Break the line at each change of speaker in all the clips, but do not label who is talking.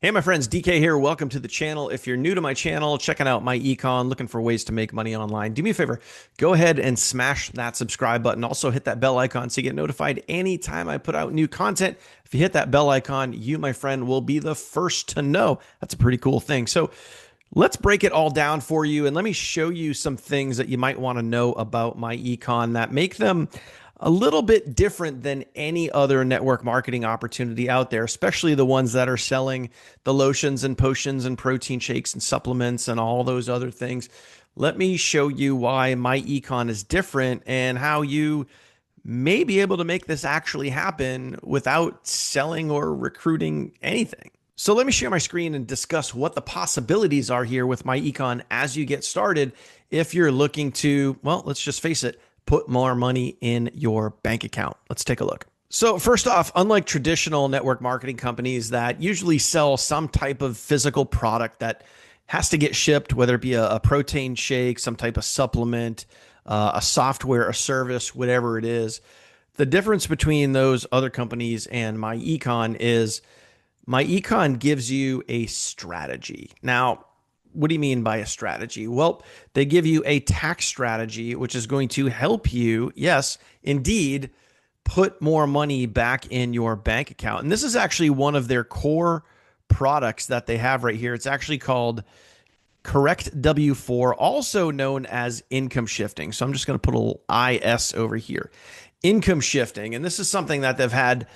Hey, my friends, DK here. Welcome to the channel. If you're new to my channel, checking out myEcon, looking for ways to make money online, do me a favor, go ahead and smash that subscribe button. Also hit that bell icon so you get notified anytime I put out new content. If you hit that bell icon, you, my friend, will be the first to know. That's a pretty cool thing. So let's break it all down for you, and let me show you some things that you might want to know about myEcon that make them a little bit different than any other network marketing opportunity out there, especially the ones that are selling the lotions and potions and protein shakes and supplements and all those other things. Let me show you why myEcon is different and how you may be able to make this actually happen without selling or recruiting anything. So let me share my screen and discuss what the possibilities are here with myEcon as you get started. If you're looking to, well, let's just face it, put more money in your bank account. Let's take a look. So first off, unlike traditional network marketing companies that usually sell some type of physical product that has to get shipped, whether it be a protein shake, some type of supplement, a software, a service, whatever it is, the difference between those other companies and myEcon is myEcon gives you a strategy. Now, what do you mean by a strategy? Well, they give you a tax strategy, which is going to help you, yes, indeed, put more money back in your bank account. And this is actually one of their core products that they have right here. It's actually called Correct W4, also known as income shifting. So I'm just going to put a little IS over here. Income shifting. And this is something that they've had,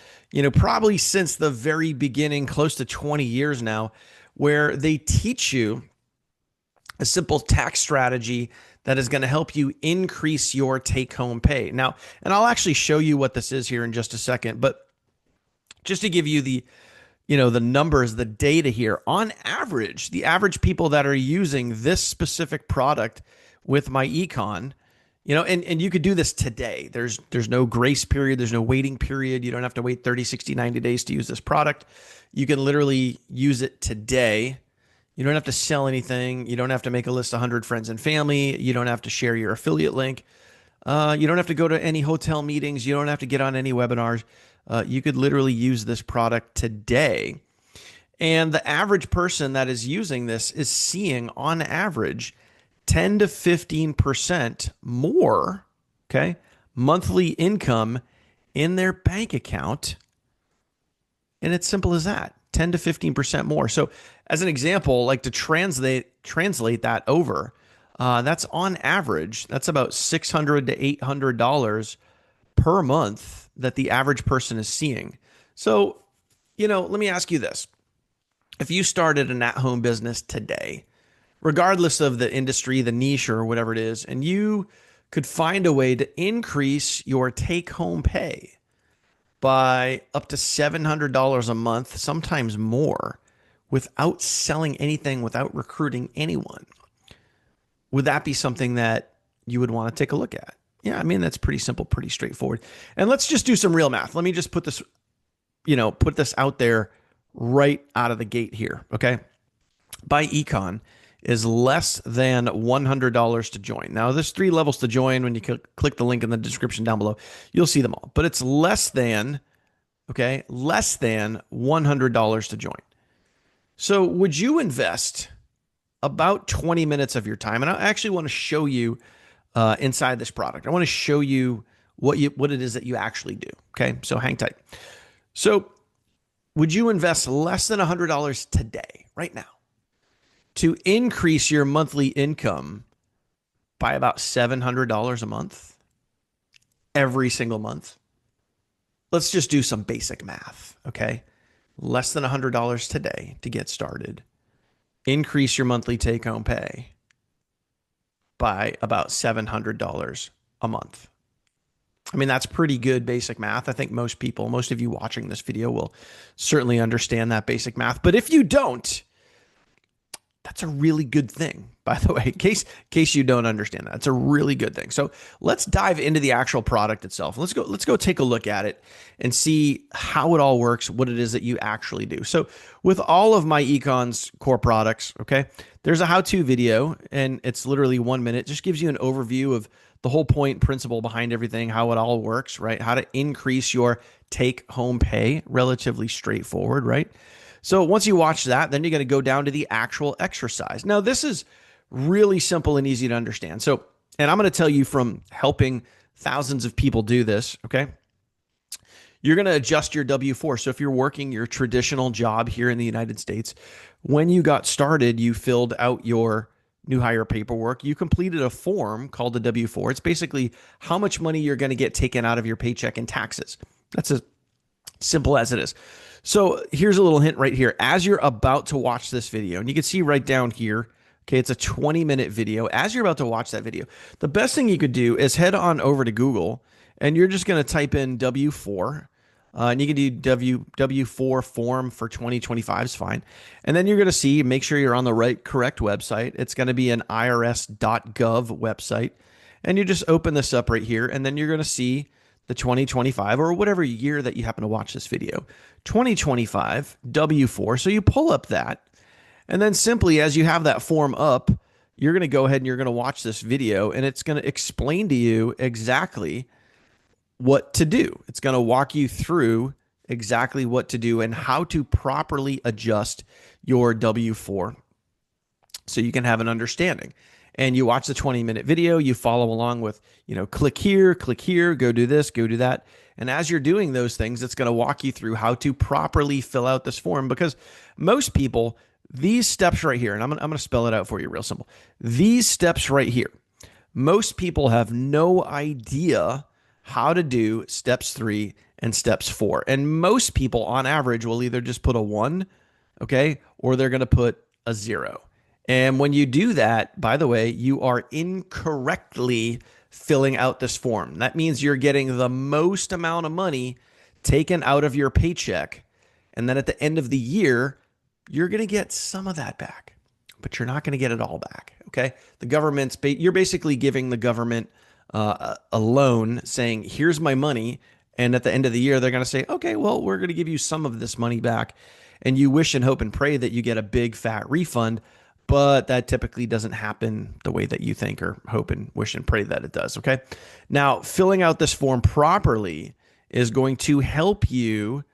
probably since the very beginning, close to 20 years now, where they teach you a simple tax strategy that is going to help you increase your take-home pay. Now, and I'll actually show you what this is here in just a second, but just to give you the numbers, the data here, on average, the average people that are using this specific product with myEcon, and you could do this today. There's no grace period. There's no waiting period. You don't have to wait 30, 60, 90 days to use this product. You can literally use it today. You don't have to sell anything. You don't have to make a list of 100 friends and family. You don't have to share your affiliate link. You don't have to go to any hotel meetings. You don't have to get on any webinars. You could literally use this product today. And the average person that is using this is seeing, on average, 10 to 15% more, okay, monthly income in their bank account. And it's simple as that, 10 to 15% more. So as an example, like to translate that over, that's on average, that's about $600 to $800 per month that the average person is seeing. So, let me ask you this. If you started an at-home business today, regardless of the industry, the niche, or whatever it is, and you could find a way to increase your take-home pay by up to $700 a month, sometimes more, without selling anything, without recruiting anyone, would that be something that you would want to take a look at? Yeah, I mean, that's pretty simple, pretty straightforward. And let's just do some real math. Let me just put this out there right out of the gate here, okay? myEcon is less than $100 to join. Now, there's 3 levels to join. When you click the link in the description down below, you'll see them all. But it's less than $100 to join. So would you invest about 20 minutes of your time? And I actually want to show you inside this product. I want to show you what it is that you actually do. Okay, so hang tight. So would you invest less than $100 today, right now, to increase your monthly income by about $700 a month every single month? Let's just do some basic math, okay? Less than $100 today to get started. Increase your monthly take-home pay by about $700 a month. I mean, that's pretty good basic math. I think most of you watching this video will certainly understand that basic math. But if you don't, that's a really good thing, by the way, in case you don't understand that. It's a really good thing. So let's dive into the actual product itself. Let's go take a look at it and see how it all works, what it is that you actually do. So with all of myEcon's core products, okay, there's a how-to video, and it's literally 1 minute. It just gives you an overview of the whole point principle behind everything, how it all works, right? How to increase your take-home pay, relatively straightforward, right? So once you watch that, then you're going to go down to the actual exercise. Now, this is really simple and easy to understand. So, and I'm going to tell you from helping thousands of people do this, okay? You're going to adjust your W-4. So if you're working your traditional job here in the United States, when you got started, you filled out your new hire paperwork. You completed a form called the W-4. It's basically how much money you're going to get taken out of your paycheck in taxes. That's as simple as it is. So here's a little hint right here. As you're about to watch this video, and you can see right down here, okay, it's a 20-minute video. As you're about to watch that video, the best thing you could do is head on over to Google, and you're just going to type in W-4. And you can do W-4 form for 2025 is fine. And then you're going to see, make sure you're on the correct website. It's going to be an irs.gov website. And you just open this up right here, and then you're going to see the 2025 or whatever year that you happen to watch this video. 2025 W-4. So you pull up that, and then simply as you have that form up, you're going to go ahead and you're going to watch this video, and it's going to explain to you exactly what to do. It's going to walk you through exactly what to do and how to properly adjust your W-4 so you can have an understanding. And you watch the 20-minute video, you follow along with, click here, go do this, go do that. And as you're doing those things, it's going to walk you through how to properly fill out this form, because most people, these steps right here, and I'm going to spell it out for you real simple. These steps right here, most people have no idea how to do steps 3 and steps 4. And most people on average will either just put a 1, okay, or they're going to put a 0. And when you do that, by the way, you are incorrectly filling out this form. That means you're getting the most amount of money taken out of your paycheck. And then at the end of the year, you're going to get some of that back, but you're not going to get it all back, okay? The government's, you're basically giving the government a loan saying, here's my money. And at the end of the year, they're going to say, okay, well, we're going to give you some of this money back. And you wish and hope and pray that you get a big fat refund, but that typically doesn't happen the way that you think or hope and wish and pray that it does. Okay. Now, filling out this form properly is going to help you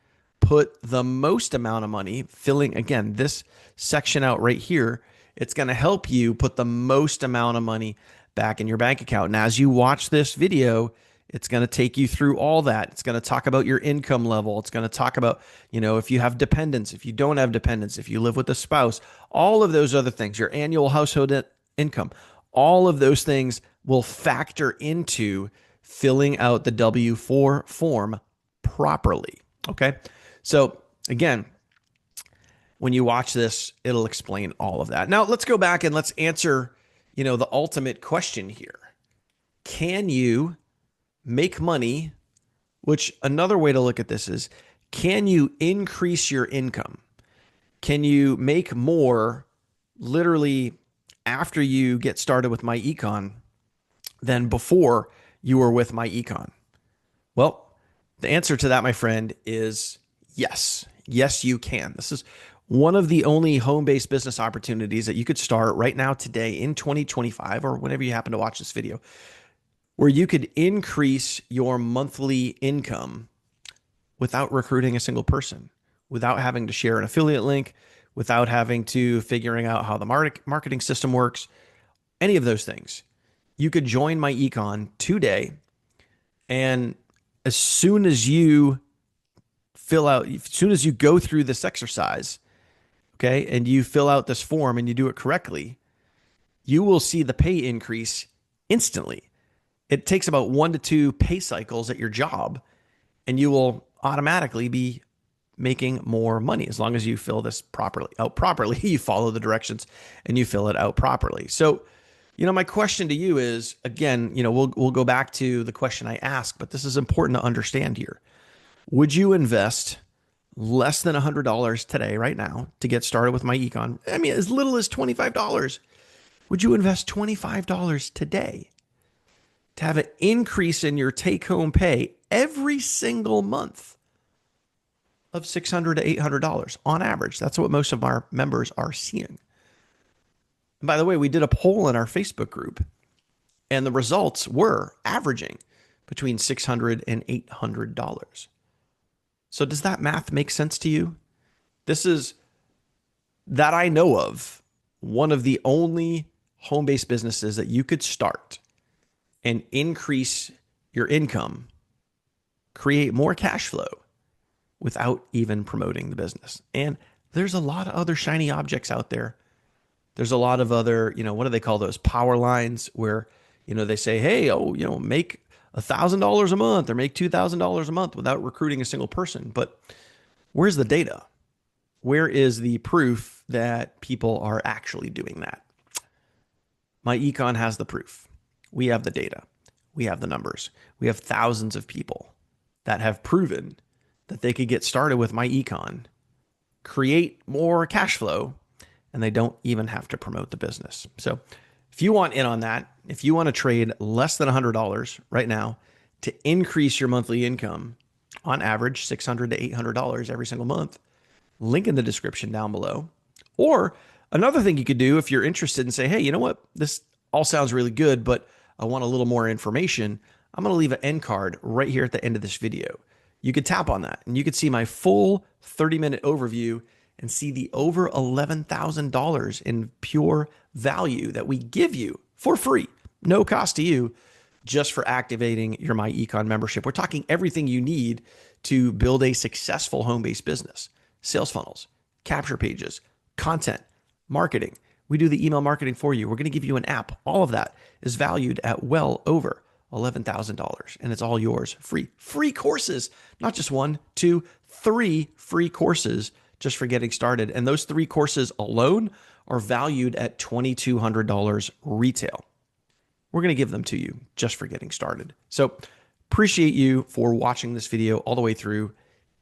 put the most amount of money, filling, again, this section out right here. It's going to help you put the most amount of money back in your bank account. And as you watch this video, it's going to take you through all that. It's going to talk about your income level. It's going to talk about, if you have dependents, if you don't have dependents, if you live with a spouse, all of those other things, your annual household income, all of those things will factor into filling out the W-4 form properly. Okay. So again, when you watch this, it'll explain all of that. Now let's go back and let's answer the ultimate question here. Can you make money? Which another way to look at this is, can you increase your income? Can you make more literally after you get started with myEcon than before you were with myEcon? Well, the answer to that, my friend, is yes. Yes, you can. This is one of the only home-based business opportunities that you could start right now today in 2025 or whenever you happen to watch this video, where you could increase your monthly income without recruiting a single person, without having to share an affiliate link, without having to figuring out how the marketing system works, any of those things. You could join myEcon today, and as soon as you go through this exercise, okay, and you fill out this form and you do it correctly, you will see the pay increase instantly. It takes about 1 to 2 pay cycles at your job, and you will automatically be making more money as long as you fill this out properly. You follow the directions and you fill it out properly. So, my question to you is, again, we'll go back to the question I asked, but this is important to understand here. Would you invest less than $100 today, right now, to get started with myEcon? I mean, as little as $25. Would you invest $25 today to have an increase in your take-home pay every single month of $600 to $800 on average? That's what most of our members are seeing. And by the way, we did a poll in our Facebook group, and the results were averaging between $600 and $800. So does that math make sense to you? This is that I know of, one of the only home-based businesses that you could start and increase your income, create more cash flow without even promoting the business. And there's a lot of other shiny objects out there. There's a lot of other, what do they call those? Power lines where, they say, hey, make $1,000 a month or make $2,000 a month without recruiting a single person. But where's the data? Where is the proof that people are actually doing that? myEcon has the proof. We have the data. We have the numbers. We have thousands of people that have proven that they could get started with myEcon, create more cash flow, and they don't even have to promote the business. So if you want in on that, if you want to trade less than $100 right now to increase your monthly income, on average $600 to $800 every single month, link in the description down below. Or another thing you could do if you're interested and say, hey, you know what? This all sounds really good, but I want a little more information. I'm going to leave an end card right here at the end of this video. You could tap on that and you could see my full 30-minute overview and see the over $11,000 in pure value that we give you for free, no cost to you, just for activating your myEcon membership. We're talking everything you need to build a successful home-based business: sales funnels, capture pages, content, marketing. We do the email marketing for you. We're going to give you an app. All of that is valued at well over $11,000, and it's all yours free. Free courses, not just 1, 2, 3 free courses just for getting started. And those 3 courses alone are valued at $2,200 retail. We're going to give them to you just for getting started. So appreciate you for watching this video all the way through.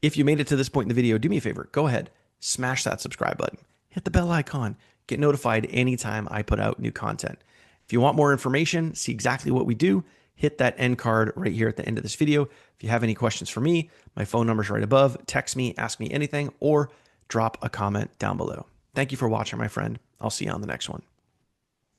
If you made it to this point in the video, do me a favor, go ahead, smash that subscribe button, hit the bell icon, get notified anytime I put out new content. If you want more information, see exactly what we do, hit that end card right here at the end of this video. If you have any questions for me, my phone number is right above. Text me, ask me anything, or drop a comment down below. Thank you for watching, my friend. I'll see you on the next one.